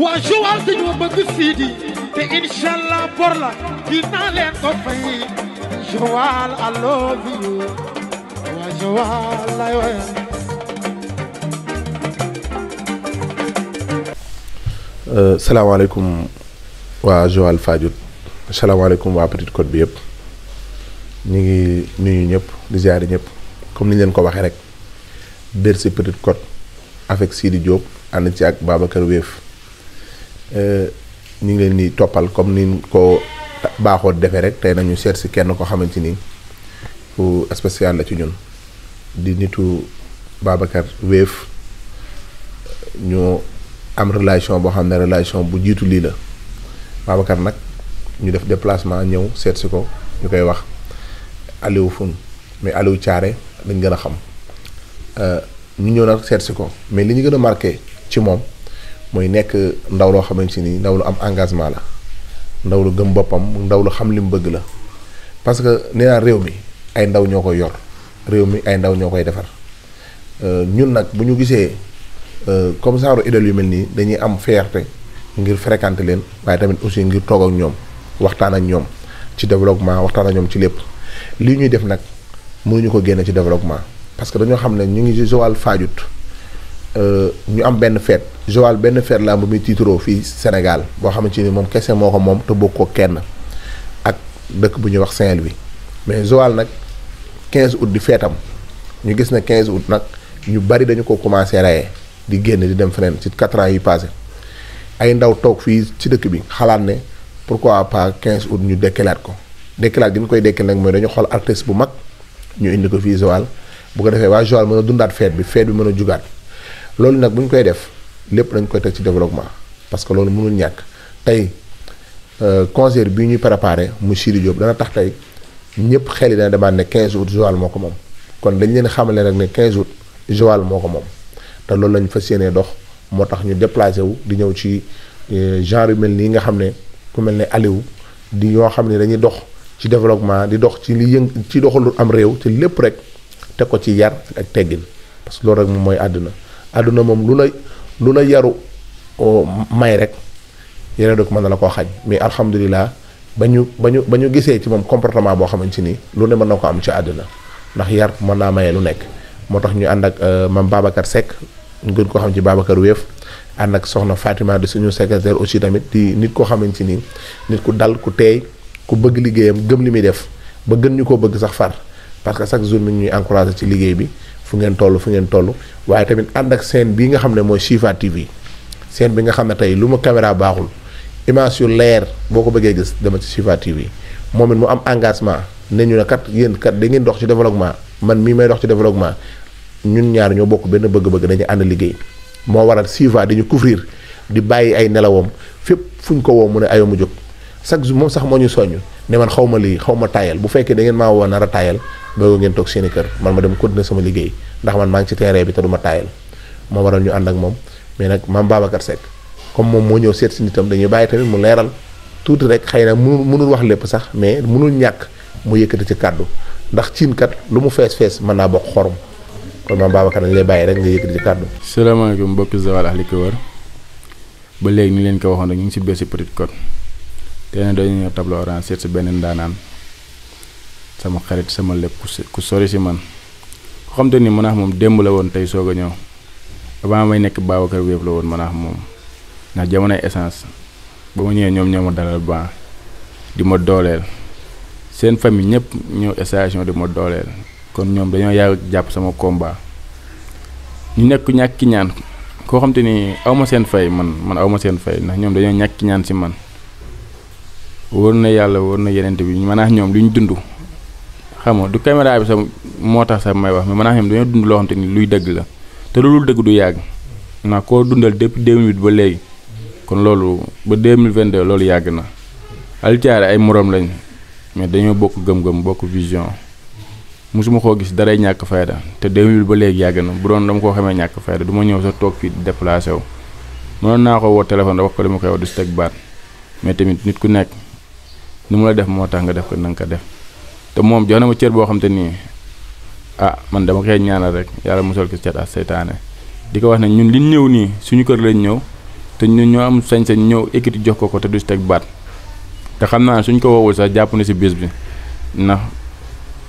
waa Joal dañoo bëgg Sidi te inshallah bor la dinaa leen ko fay Joal I love you waa Joal lay waya salaamaaleykum waa Joal Fadiouth salaamaaleykum waa Petite Côte bi yëpp ñu ngi nuyu ñëpp di ziare ñëpp comme ni ñu leen ko waxee rek Bercy Petite Côte avec Sidi Diop ànd ci ak Babacar Wéef ñu ngi leen di toppal comme ni ko baaxoo defee rek tey nañu seet si kenn ko xamante ni ku spécial la ci ñun di nitu Babacar Wéef ñu am relation boo xam ne relation bu jiitu lii la Babacar nag ñu def déplacement ñëw seet si ko ñu koy wax Aliou Fun mais Aliou Thiaré dañ gën a xam ñu ñëw nag seet si ko mais li ñu gën a marqué ci moom mooy nekk ndaw loo xamante ni ndaw lu am engagement la ndaw lu gëm boppam ndaw lu xam li mu bëgg la parce que nee naa réew mi ay ndaw ñoo koy yor réew mi ay ndaw ñoo koy defar ñun nag bu ñu gisee comme genre idole yu mel nii dañuy am fierté ngir fréquenter leen waaye tamit aussi ngir toog ak ñoom waxtaan ak ñoom ci développement waxtaan ak ñoom ci lépp lii ñuy def nag mënuñu ko génne ci développement parce que dañoo xam ne ñu ngi ci Joal Fadiouth ñu am benn fête Joal benn fête la bu muy tiitaroo fii Sénégal boo xamante ni moom kese moo ko moom te bokk ko kenn ak dëkk bu ñuy wax Saint-Louis mais Joal nag 15 août di feetam ñu gis ne 15 août nag ñu bari dañu ko commencé rayé di génn di dem feneen ci 4 ans yi passé ay ndaw toog fii ci dëkk bi xalaat ne pourquoi pas 15 août ñu dekkalaat ko dekkalaat gi ñu koy dekkal nag mooy dañu xool artiste bu mag ñu indi ko fii Joal bu ko defee waa Joal mën a dundaat fête bi mën a jugaat loolu nag bu ñu koy def lépp dañ koy teg ci développement parce que loolu mënul ñàkk tey concert bii ñuy préparé mu Sidi Diop dana tax tey ñëpp xel yi dana demaat ne 15 août Joal moo ko moom kon dañ leen xamale rek ne 15 août Joal moo ko moom te loolu lañ fas yéenee dox moo tax ñu déplacé wu di ñëw ci genre yu mel nii nga xam ne ku mel ne Aliou di ñoo xam ne dañuy dox ci développement di dox ci li ci doxalul am réew te lépp rek teg ko ci yar ak teggin parce que loolu rek moom mooy àdduna moom lu la yaru may rek yeneen dëkk mën na la koo xañ mais alhamdulilah ba ñu gisee ci moom comportement boo xamante ni lu ne mën na ko am ci àdduna ndax yar mën naa maye lu nekk moo tax ñu ànd ak mam Babacar Seck ñu gën koo xam ci Babacar Wéef ànd ak soxna Fatima di suñu secrétaire aussi tamit di nit koo xamante ni nit ku dal ku teey ku bëgg liggéeyam gëm li muy def ba gën ñu koo bëgg sax far parce que chaque jour mi ngi ñuy encouragé ci liggéey bi fu ngeen toll waaye tamit ànd ak scène bii nga xam ne mooy Chifa TV scène bi nga xam ne tey lu ma caméra baaxul image yu leer boo ko bëggee gis dama ci Chifa TV moom it mu am engagement ne ñu ne kat yéen kat da ngeen dox ci développement man mii may dox ci développement ñun ñaar ñoo bokk benn bëgg-bëgg dañuy ànd liggéey moo waral Chifa di ñu couvrir di bàyyi ay nelawam fépp fu ñu ko woo mu ne ayoo mu jóg chaque jour moom sax moo ñu soññ ne man xaw ma lii xaw ma taayal bu fekkee da ngeen maa woo nar a taayal boobu ngeen toog seeni kër man ma dem continuer sama liggéey ndax man maa ngi ci terrain bi te du ma taayal moo waral ñu ànd ak moom mais nag maam Babacar Seck comme moom moo ñëw seet si nitam dañuy bàyyi tamit mu leeral tuuti rek xëy na mënul wax lépp sax mais mënul ñàkk mu yëkkati ci kàddu ndax ciin kat lu mu fees mën naa bokk xorom kon maam Babacar dañ lay bàyyi rek nga yëkkati ci kàddu. salaamaaleykum mbokki Joal ak li ko wër ba léegi ni leen ko waxoon rek ñu ngi si Bercy Petite Côte te ne dañu ñëw tableau orange seet si benn ndaanaan sama xarit sama lépp ku sori si man ko xam te ni mën naa moom démb la woon tey soog a ñëw avant may nekk Babacar Wéef la woon mën naa moom ndax jamonoy essence ba ma ñëwee ñoom ñoo ma dalal ba di ma dooleel seen famille ñëpp ñëw station di ma dooleel kon ñoom dañoo yàgg jàpp sama combat ñu nekk ñàkk ki ñaan koo xam te ni aw ma seen fay man aw ma seen fay ndax ñoom dañoo ñàkk ki ñaan si man wóor na yàlla wóor na yenente bi maanaam ñoom li ñu dund xam nga du caméra bi sax moo tax sax may wax mais maanaam ñoom dañoo dund loo xam te ni luy dëgg la te loolu dëgg du yàgg ndax koo dundal depuis 2008 ba léegi kon loolu ba 2022 loolu yàgg na Aliou Thiaré ay morom lañ mais dañoo bokk gëm-gëm bokk vision mosuma koo gis daray ñàkk fayda te 2008 ba léegi yàgg na bu doon dama koo xamee ñàkk fayda du ma ñëw sa toog fii déplacé wu mënoon naa ko woo téléphone da wax ko li ma koy wax du si teg baat mais tamit nit ku nekk ni mu la def moo tax nga def ko na nga ko def te moom jox na ma cër boo xam te nii man dama koy ñaanal rek yàlla musal ko cat ak seytaane di ko wax ne ñun liñ ñëw nii suñu kër lañ ñëw te ñun ñoo am sañ-sañ ñëw équité jox ko te du si teg baat te xam naa suñ ko woowul sax jàpp na si bis bi ndax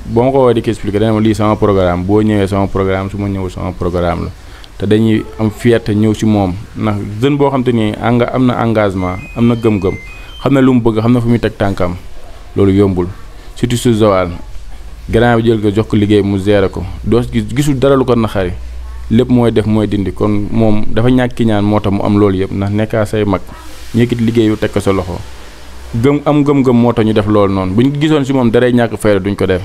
boo ma ko woowee di ko expliqué dana ma lii sama programme boo ñëwee sama programme su ma ñëwul sama programme la te dañuy am fierté ñëw si moom ndax jeune boo xam te ni am na engagement am na gëm-gëm xam na lu mu bëgg xam na fu muy teg tànkam loolu yombul surtout su Joal grand bi jël ko jox ko liggéey mu gérer ko doo gisul dara lu ko naxari lépp mooy def mooy dindi kon moom dafa ñàkk ki ñaan moo tax mu am loolu yëpp ndax nekkaa say mag ñekkit liggéey yu teg ko sa loxo gëm-gëm moo tax ñu def loolu noonu bu ñu gisoon si moom daray ñàkk fayda duñ ko def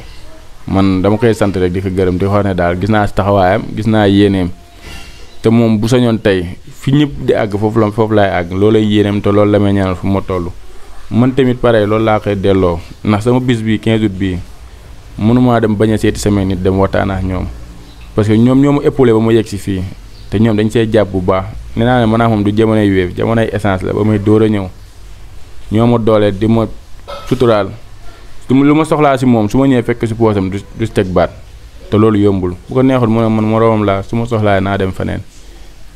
man dama koy sant rek di ko gërëm di ko wax ne daal gis naa si taxawaayam gis naa yéeneem te moom bu sañoon tey fi ñëpp di àgg foofu laay àgg loolay yéeneem te loolu la may ñaanal fu ma toll man tamit pare loolu laa koy delloo ndax sama bis bi 15 août bii mënumaa dem bañ a seeti samay nit dem waxtaan ak ñoom parce que ñoom ñoo ma épaulé ba ma yegg si fii te ñoom dañ see jàpp bu baax nee naa ne maanaam moom du jamonoy Wave jamonoy essence la ba may dóor a ñëw ñoo ma dooleel di ma suturaal lu ma soxlaa si moom su ma ñëwee fekk si poosam du si teg baat te loolu yombul bu ko neexul mu ne man moroomam laa su ma soxlaa naa dem feneen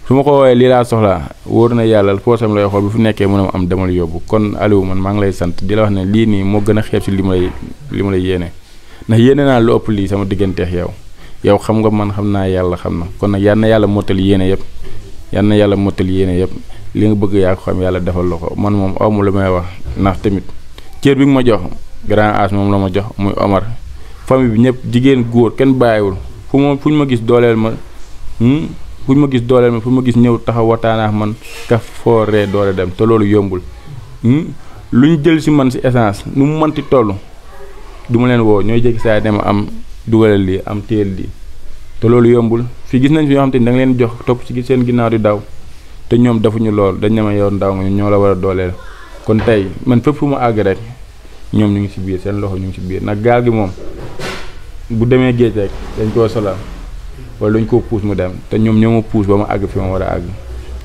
su ma ko woowee lii laa soxlaa wóor na yàlla poosam lay xool bu fi nekkee mu ne ma am demal yóbbu kon Aliou man maa ngi lay sant di la wax ne lii nii moo gën a xeeb si li ma lay yéene ndax yéene naa lu ëpp lii sama digganteex yow xam nga man xam naa yàlla xam na kon nag yal na yàlla mottali yéene yëpp li nga bëgg yaa ko xam yàlla defal la ko man moom awma lu may wax ndax tamit cër bi nga ma jox grand as moom la ma jox muy Omar famille bi ñëpp jigéen góor kenn bàyyiwul fu ñu ma gis dooleel ma fu ñu ma gis ñëw taxaw waxtaan man ka fooree doole dem te loolu yombul lu ñu jël si man si essence nu mu mënti toll du ma leen woo ñooy jékki saa ne ma am dugalal lii am téel lii te loolu yombul fii gis nañ fi ñoo xam te ni da nga leen jox topp ci seen ginnaaw di daw te ñoom defuñu lool dañ ne ma yow ndaw nga ñoo la war a dooleel kon tey man fépp fu ma àgg rek ñoom ñu ngi si biir seen loxo ñu ngi si biir nag gaal gi moom bu demee géej rek dañ koo solal wala dañ koo puus mu dem te ñoom ñoo ma puus ba ma àgg fi ma war a àgg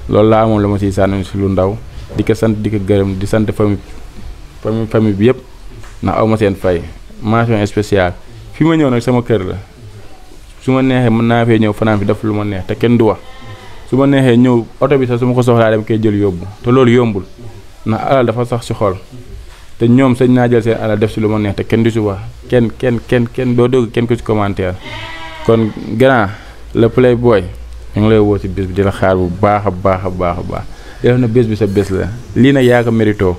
loolu laa amoon la ma siy sànni si lu ndaw di ko sant di ko gërëm di sant famille bi yëpp ndax aw ma seen fay mention spéciale fi ma ñëw nag sama kër la su ma neexee mën naa fee ñëw fanaan fi def lu ma neex te kenn du wax su ma neexee ñëw oto bi sax su ma ko soxlaa dem koy jël yóbbu te loolu yombul ndax alal dafa sax si xol te ñoom sañ naa jël seen alal def si lu ma neex te kenn du si wax kenn doo dégg kenn ko si commentaire kon grand le playboy ñu ngi lay woo si bés bi di la xaar bu baax a baax di def na bés bi sa bés la lii nag yaa ko mérito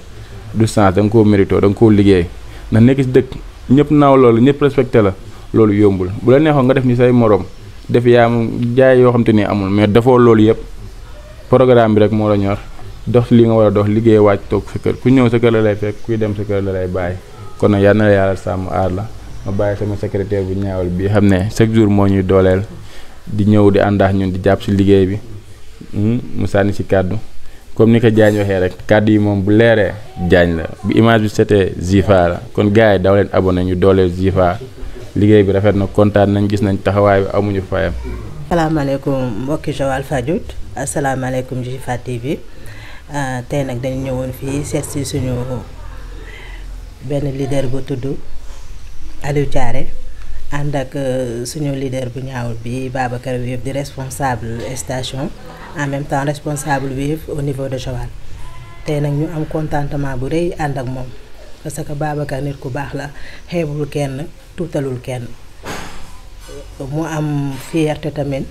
du sens da nga koo mérito da nga koo liggéey ndax nekk si dëkk ñëpp naaw loolu ñëpp respecté la loolu yombul bu la neexoon nga def ni say morom def yaa jaay yoo xam te ni amul mais dafoo loolu yëpp programme bi rek moo la ñor dox li nga war a dox liggéey wàcc toog sa kër ku ñëw sa kër la lay fekk kuy dem sa kër la lay bàyyi kon nag yal na la yàlla sàmm aar la ma bàyyi sama secrétaire bu ñaawal bi xam ne chaque jour moo ñuy dooleel di ñëw di àndaax ñun di jàpp si liggéey bi mu sànni si kàddu comme ni ko Diagne waxee rek kàddu yi moom bu leeree Diagne la bu image bi c'était Zifa la kon gars yi daw leen abonné ñu dooleel Zifa liggéey bi rafet na kontaan nañ gis nañ taxawaay bi amuñu fayam. asalaamaaleykum mbokki Joal Fadiouth asalaamaaleykum Zifa TV tey nag dañu ñëwoon fii seet si suñu benn leader bu tudd Aliou Thiaré ànd ak suñu leader bu ñaawul bi Babacar Wave di responsable station en même temps responsable Wave au niveau de Joal tey nag ñu am contentement bu rëy ànd ak moom parce que Babacar nit ku baax la xeebul kenn tuutalul kenn mu am fierté tamit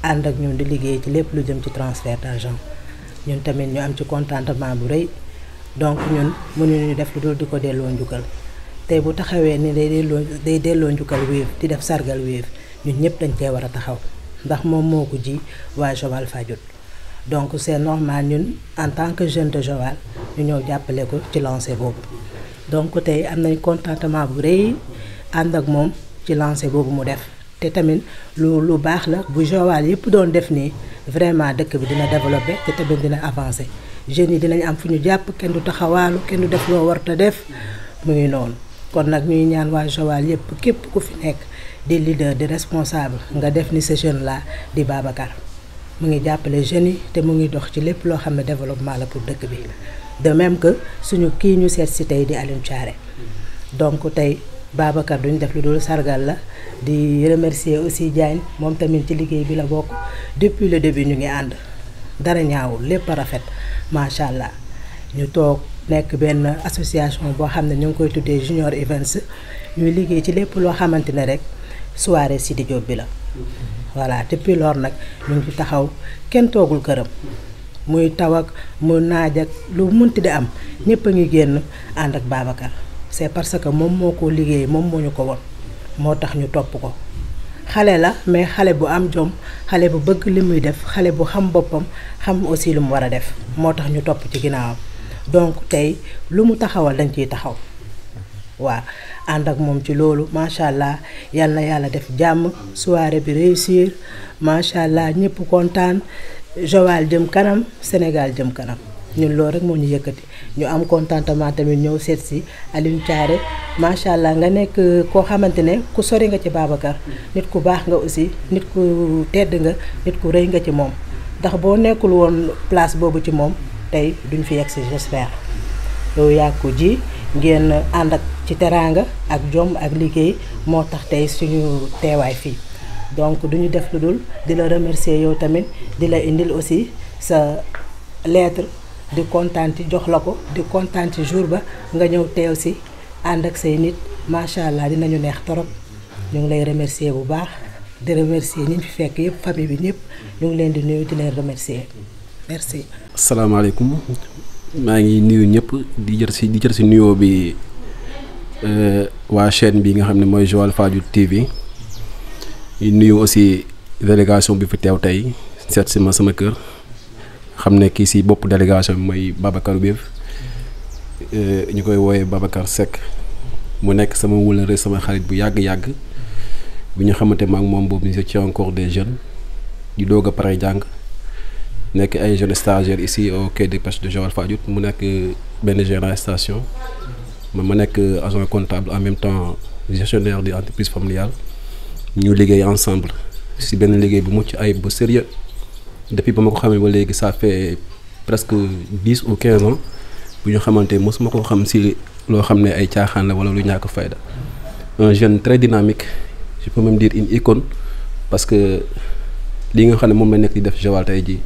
ànd ak ñun di liggéey ci lépp lu jëm ci transfert d'argent ñun tamit ñu am ci contentement bu rëy donc ñun mënuñu def lu dul di ko delloo njukkal tey bu taxawee ni day delloo njukkal Wave di def sargal Wave ñun ñëpp dañ cee war a taxaw ndax moom moo ko ji waa Joal Fadiouth donc c'est normal ñun en tant que jeune de Joal ñu ñëw jàppale ko ci lancé boobu donc tey am nañ contentement bu rëy ànd ak moom ci lancé boobu mu def te tamit lu baax la bu Joal yëpp doon def nii vraiment dëkk bi dina développé te tamit dina avancé jeunes yi dinañ am fu ñu jàpp kenn du taxawaalu kenn du def loo warta def mu ngi noonu kon nag ñuy ñaan waa Joal yëpp képp ku fi nekk di leader di responsable nga def ni ce jeune là di Babacar mu ngi jàppale jeunes yi te mu ngi dox ci lépp loo xam ne développement la pour dëkk bi de même que suñu kii ñu seet si tey di Aliou Thiaré donc tey Babacar duñ def lu dul sargal la di remercier aussi Diagne moom tamit ci liggéey bi la bokk depuis le début ñu ngi ànd dara ñaawul lépp a rafet macha allah ñu toog nekk benn association boo xam ne ñu ngi koy tuddee Junior Events ñuy liggéey ci lépp loo xamante ne rek soirée Sidy Diop bi la. voilà depuis lors nag ñu ngi ci taxaw kenn toogul këram muy taw ak mu naaj ak lu munti di am ñëpp a ngi génn ànd ak Babacar c'est parce que moom moo ko liggéey moom moo ñu ko won moo tax ñu topp ko. xale la mais xale bu am jom xale bu bëgg li muy def xale bu xam boppam xam aussi lu mu war a def moo tax ñu topp ci ginnaawam donc tey lu mu taxawal dañ ciy taxaw waaw ànd ak moom ci loolu macha allah yal na yàlla def jàmm soirée bi réussir macha allah ñëpp kontaan Joal jëm kanam Sénégal jëm kanam ñun loolu rek moo ñu yëkkati ñu am contentement tamit ñëw seet si Alioune Thiaré macha allah nga nekk koo xamante ne ku sori nga ci Babacar nit ku baax nga aussi nit ku tedd nga nit ku rëy nga ci moom ndax boo nekkul woon place boobu ci moom tey duñ fi yegg si j'espère yow yaa ko ji ngeen ànd ak ci teraanga ak jom ak liggéey moo tax tey suñu teewaay fii donc duñu def lu dul di la remercier yow tamit di la indil aussi sa lettre di kontaan ci jox la ko di kontaan ci jour ba nga ñëw teew si ànd ak say nit macha allah dinañu neex torop ñu ngi lay remercier bu baax di remercier ñi fi fekk yëpp famille bi ñëpp ñu ngi leen di nuyu di leen remercier merci. asalaamaaleykum maa ngi nuyu ñëpp di jël si nuyoo bi waa chaîne bi nga xam ne mooy Joal Fadiouth TV di nuyu aussi délégation bi fi teew tey seet si ma sama kër. xam ne kii si bopp délégation bi mooy Babacar Wave ñu koy wooyee Babacar Seck mu nekk sama wëllëre sama xarit bu yàgg-yàgg bi ñu xamante ma ak moom boobu ñu ci encore des jeunes di doog a pare jàng nekk ay jeunes stagiaires ici au quai de pêche de Joal Fadiouth mu nekk benn gérant station ma nekk agent comptable en même temps gestionnaire de entreprise familiale ñu liggéey ensemble si benn liggéey bu mucc ayib bu sérieux depuis ba ma ko xamee ba léegi ça fait presque 10 ou 15 ans bu ñu xamante mosuma ko xam si loo xam ne ay caaxaan la wala lu ñàkk fayda un jeune très dynamique je peux même dire une icône parce que li nga xam ne moom la nekk di def Joal tey jii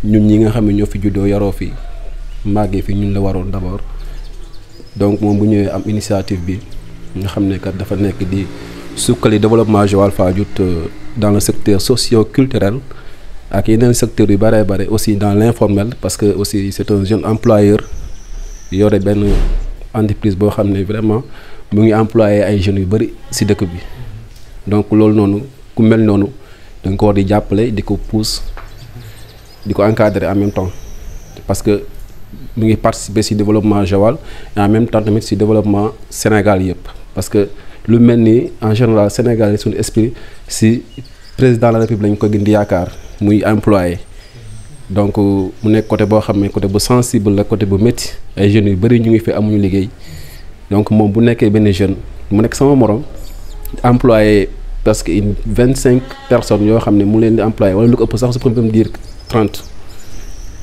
ñun ñi nga xam ne ñoo fi juddoo yaroo fi màggee fi ñun la waroon d'abord donc moom bu ñëwee am initiative bi nga xam ne kat dafa nekk di sukkali développement Joal Fadiouth dans le secteur socio-culturel ak yeneen secteurs yu bare bare aussi dans l'informel parce que aussi c'est un jeune employeur yore benn entreprise boo xam ne vraiment mu ngi employé ay jeunes yu bëri ci dëkk bi donc loolu noonu ku mel noonu dañ ko war di jàppale di ko pousse di ko encadrer en même temps parce que mu ngi participer ci développement Joal et en même temps tamit ci développement Sénégal yëpp parce que lu mel ni en général Sénégal yi suñu esprit ci président de la République lañ ko gën di yaakaar muy employé donc mu nekk côté boo xam ne côté bu sensible la côté bu métti ay jeunes yu bëri ñu ngi fi amuñu liggéey donc moom bu nekkee benn jeune mu nekk sama morom employé parce que une 25 personnes yoo xam ne mu leen di employé wala lu ko ëpp sax su peut me dire 30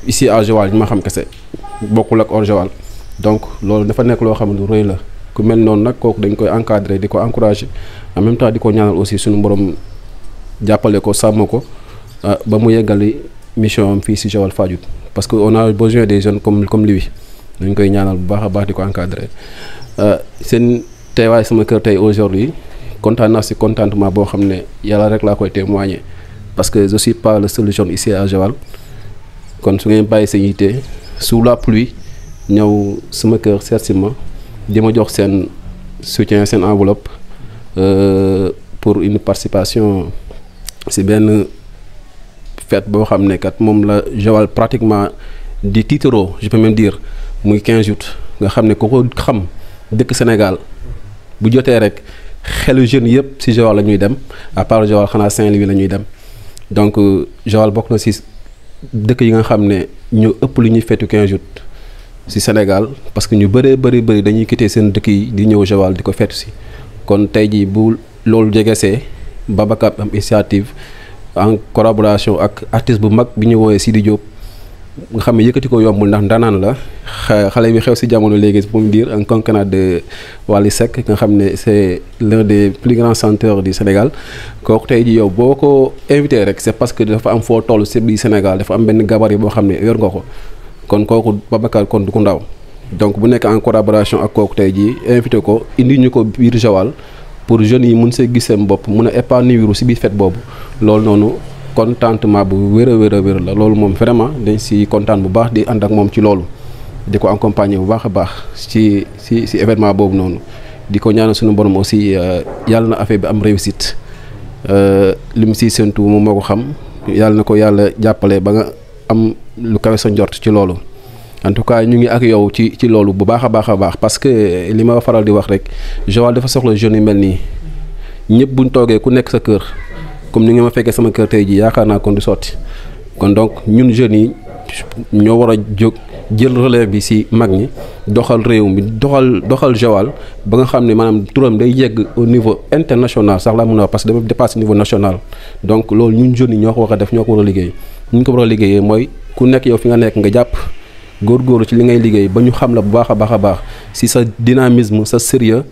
ici à Joal ñu ma xam kese bokkul ak hors Joal donc loolu dafa nekk loo xam ne lu rëy la ku mel noonu nag kooku dañ koy encadrer di ko encourager en même temps di ko ñaanal aussi suñu borom jàppale ko sàmm ko ba mu yeggali mission am fii ci Joal Fadiouth parce que on a besoin des jeunes comme lui dañ koy ñaanal bu baax a baax di ko encadrer seen teewaay sama kër tey aujourd'hui kontaan naa ci contentement boo xam ne yàlla rek laa koy témoigner parce que je suis pas le seul jeune ici à Joal kon su ngeen bàyyi seen yitte sous la pluie ñëw sama kër seet si ma di ma jox seen soutien seen enveloppe pour une participation ci benn fête boo xam ne kat moom la Joal pratiquement di tiitaroo je peux même dire muy 15 août nga xam ne ku ko xam dëkk Sénégal bu jotee rek xelu jeunes yëpp ci Joal la ñuy dem à part Joal xanaa Saint-Louis la ñuy dem donc Joal bokk na ci dëkk yi nga xam ne ñu ëpp lu ñuy feetu 15 août ci Sénégal parce que ñu bëree bëri dañuy quitter seen dëkk yi di ñëw Joal di ko feetu ci kon tey jii bu loolu jegesee Babacar am initiative en collaboration ak artiste bu mag bi ñu woowee Sidy Diop nga xam ne yëkkati ko yombul ndax ndaanaan la xale bi xew si jamono léegi pour me dire un concurrent de Wally Seck nga xam ne c'est l'un des plus grands chanteurs du Sénégal kooku tey ji yow boo ko invité rek c'est parce que dafa am foo toll si biir Sénégal dafa am benn gabarit boo xam ne yor nga ko kon kooku Babacar kon du ko ndaw donc bu nekk en collaboration ak kooku tey jii invité ko indi ñu ko biir Joal pour jeunes yi mun see gis seen bopp mun a épanouir si biir fête boobu loolu noonu contentement bu wér a wér la loolu moom vraiment dañ si kontaan bu baax di ànd ak moom ci loolu di ko accompagner bu baax a baax ci événement boobu noonu di ko ñaanal suñu borom aussi yàlla na affaire bi am réussite li mu siy séntu moom moo ko xam yàlla na ko yàlla jàppale ba nga am lu kawe sa njort ci loolu en tout cas ñu ngi ak yow ci loolu bu baax a baax parce que li ma faral di wax rek Joal dafa soxla jeunes yu mel nii ñëpp buñ toogee ku nekk sa kër comme ni nga ma fekkee sama kër tey ji yaakaar naa kon du sotti kon donc ñun jeunes yi ñoo war a jóg jël relève bi ci mag ñi doxal réew mi doxal Joal ba nga xam ne maanaam turam day yegg au niveau international sax laa mën a wax parce que dafa dépasse niveau national donc loolu ñun jeunes yi ñoo ko war a def ñoo ko war a liggéey ñu ko war a liggéeyee mooy ku nekk yow fi nga nekk nga jàpp góorgóorlu ci li ngay liggéey ba ñu xam la bu baax a baax ci sa dynamisme sa sérieux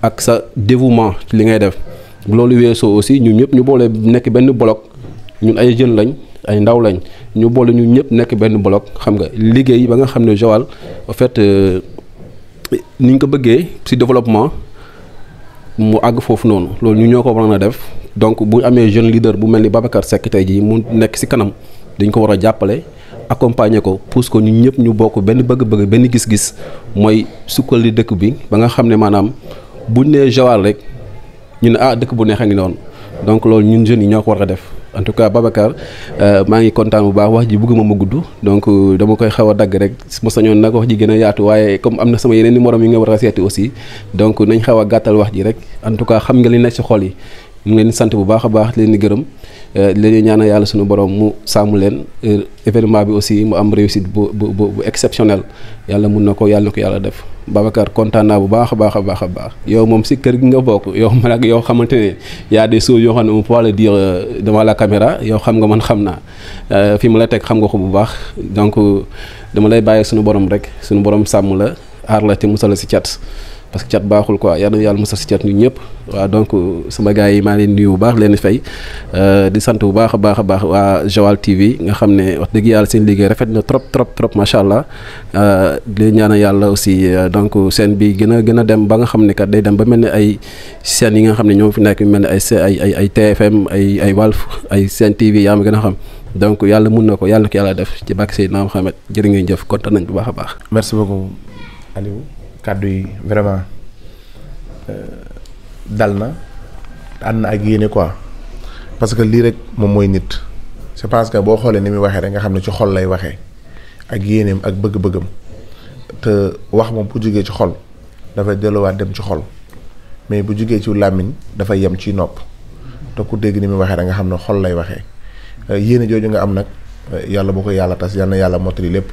ak sa dévouement ci li ngay def loolu weesoo aussi ñun ñëpp ñu boole nekk benn bloc ñun ay jeunes lañ ay ndaw lañ ñu boole ñun ñëpp nekk benn bloc xam nga liggéey ba nga xam ne Joal en fait ni ñu ko bëggee ci développement mu àgg foofu noonu loolu ñu ñoo ko war a def donc bu amee jeune leader bu mel ni Babacar Seck tey jii mu nekk ci kanam dañ ko war a jàppale accompagner ko pousse ko ñun ñëpp ñu bokk benn bëgg-bëgg benn gis-gis mooy sukkali dëkk bi ba nga xam ne maanaam buñ nee Joal rek ñu ne dëkk bu neex a ngi noonu donc loolu ñun jeunes yi ñoo ko war a def en tout cas Babacar maa ngi kontaan bu baax wax ji bëgguma mu gudd donc dama koy xaw a dagg rek ma sañoon nag wax ji gën a yaatu waaye comme am na sama yeneen numéro yi nga war a seeti aussi donc nañ xaw a gàttal wax ji rek en tout cas xam nga li nekk ci xol yi mu ngi leen sant bu baax a baax leen di gërëm leen ñaanal yàlla suñu borom mu sàmm leen événement bi aussi mu am réussite bu exceptionnel yàlla mun na ko yàlla def Babacar kontaan naa bu baax a baax yow moom si kër gi nga bokk yow man ak yow xamante ne y a des choses yoo xam ne on peut le dire devant la caméra yow xam nga man xam naa fi ma la teg xam nga ko bu baax donc dama lay bàyyi suñu borom rek suñu borom sàmm la aar la te musal la si cat parce que cat baaxul quoi yal na yàlla musal si cat ñun ñëpp waaw donc sama gars yi maa leen nuyu bu baax leen fay di sant bu baax a baax waa Joal TV nga xam ne wax dëgg yàlla seen liggéey rafet na trop macha allah di ñaanal yàlla aussi donc scène bi gën a dem ba nga xam ne kat day dem ba mel ni ay scènes yi nga xam ne ñoo fi nekk mel ni ay TFM ay Walf ay Sen TV yaa ma gën a xam donc yàlla mun na ko yàlla na ko yàlla def ci bàkk Seydina Mohamed jërë ngeen jëf kontaan nañ bu baax a baax. merci beaucoup Aliou. kàddu yi vraiment dal na ànd na ak yéene quoi parce que lii rek moom mooy nit je pense que boo xoolee ni muy waxee rek nga xam ne ci xol lay waxee ak yéeneem ak bëgg-bëggam te wax moom bu jugee ci xol dafay delluwaat dem ci xol mais bu jugee ci làmmiñ dafay yem ci nopp te ku dégg ni muy waxee rek nga xam ne xol lay waxee yéene jooju nga am nag yàlla boo ko yàlla tas yal na yàlla mottali lépp.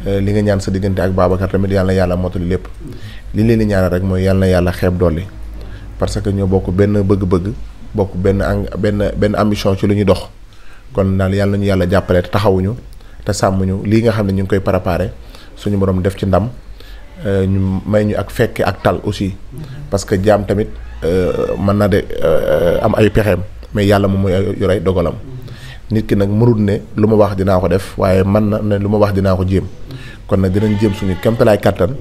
li nga ñaan sa diggante ak Babacar tamit yàlla na yàlla mottali lépp li leen di ñaanal rek mooy yàlla na yàlla xeeb dolli parce que ñoo bokk benn bëgg-bëgg bokk benn ambition ci lu ñuy dox kon daal yàlla nañu yàlla jàppale te taxawuñu te sàmmuñu lii nga xam ne ñu ngi koy préparé suñu borom def ci ndam ñu may ñu ak fekke ak tal aussi parce que jaam tamit mën na de am ay pexeem mais yàlla moom mooy yor ay dogalam nit ki nag mënul ne lu ma wax dinaa ko def waaye man na ne lu ma wax dinaa ko jéem kon nag dinañ jéem suñu kéemtalaay kàttan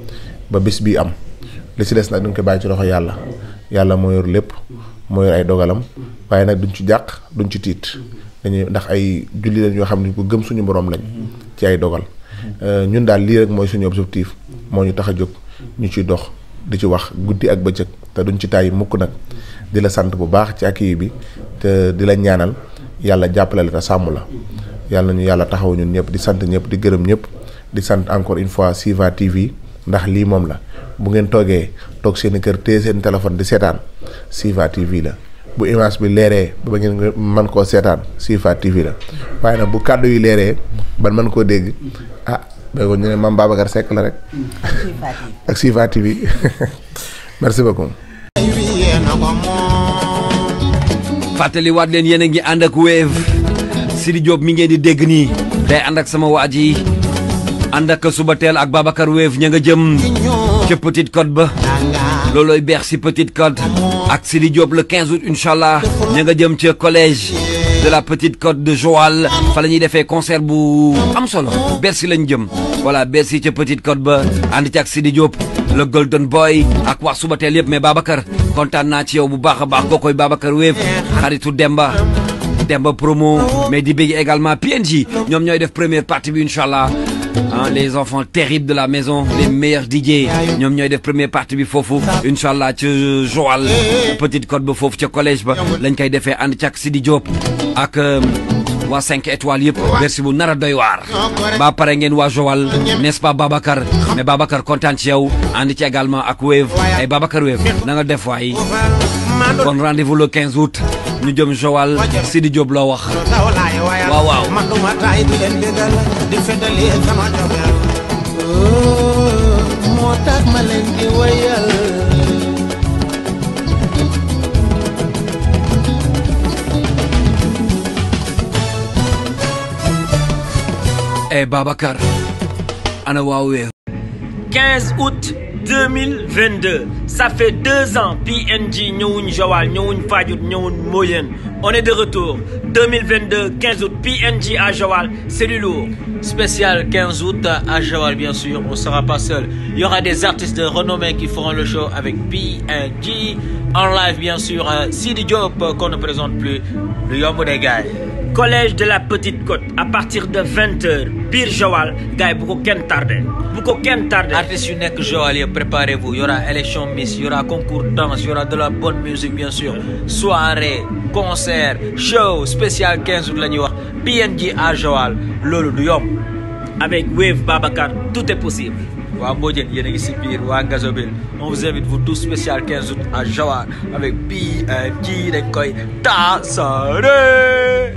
ba bés bii am li ci des nag duñ ko bàyyi ci loxo yàlla moo yor lépp moo yor ay dogalam waaye nag duñ ci jàq duñ ci tiit dañuy ndax ay julli lañ yoo xam ne ko gëm suñu borom lañ ci ay dogal ñun daal lii rek mooy suñu objectif moo ñu tax a jóg ñu ciy dox di ci wax guddi ak bëccëg te duñ ci tàyyi mukk nag di la sant bu baax ci accueil bi te di la ñaanal yàlla jàppale la te sàmm la yàlla nañu yàlla taxaw ñun ñëpp di sant ñëpp di gërëm ñëpp di sant encore une fois Siva TV ndax lii moom la bu ngeen toog seen kër téye seen téléphone di seetaan Siva TV la bu image bi leeree ba ngeen mën koo seetaan Siva TV la waaye nag bu kàddu yi leeree ban mën koo dégg ba ko ñu ne Mame Babacar Seck la rek ak Siva TV merci beaucoup. fàttaliwaat leen yéen a ngi ànd ak Wave Sidi Diop mi ngeen di dégg nii day ànd ak sama waa ji ànd ak Subatel ak Babacar Wave ña nga jëm ca Petite Côte ba loolooy Bercy Petite Côte ak Sidi Diop le 15 août incha allah ña nga jëm ca collège de la Petite Côte de Joal fa la ñuy defee concert bu am solo Bercy lañ jëm voilà Bercy ca Petite Côte ba ànd ci ak Sidi Diop le Golden Boy ak waa Subatel yëpp mais Babacar kontaan naa ci yow bu baax a baax kookoy Babacar Wave xaritu Demba promo mais di bëgg également PNJ ñoom ñooy def première partie bi incha allah les enfants terribles de la maison les meilleurs DJ ñoom ñooy def première partie bi foofu incha allah ca Joal Petite Côte ba foofu ca collège ba lañ koy defee ànd ci ak Sidi Diop ak waa 5 étoiles yëpp merci bu nar a doy waar ba pare ngeen waa Joal n'est-ce pas Babacar mais Babacar kontaan ci yow ànd ci également ak Wave ay Babacar Wave na nga def waay kon rendez-vous le 15 août ñu jëm Joal Sidi Diop loo wax waaw waaw moo tax ma leen di wayal Babacar ana waaw Wave 15 août 2022 ça fait 2 ans PNJ ñëwuñ Joal ñëwuñ Fadiouth ñëwuñ Moyenne on est de retour 2022 15 août PNJ à Joal c'est du lourd spécial 15 août à Joal bien sûr on sera pas seul il y aura des artistes de renommée qui feront le show avec PNJ en live bien sûr Sidi Diop qu'on ne présente plus le yomb des gars collège de la Petite Côte à partir de 20h biir Joal gars yi bu ko kenn tardé bu ko kenn tardé artistes yu nekk Joal yi préparez-vous il y aura élection Miss il y aura concours danse il y aura de la bonne musique bien sûr soirée concert show spécial 15 août la ñuy wax PNJ à Joal loolu du yomb avec Wave Babacar tout est possible waa Mbodiène yéen a ngi si biir waa Ngazobil on vous invite vous tous spécial 15 août à Joal avec PNJ dañ koy tasaare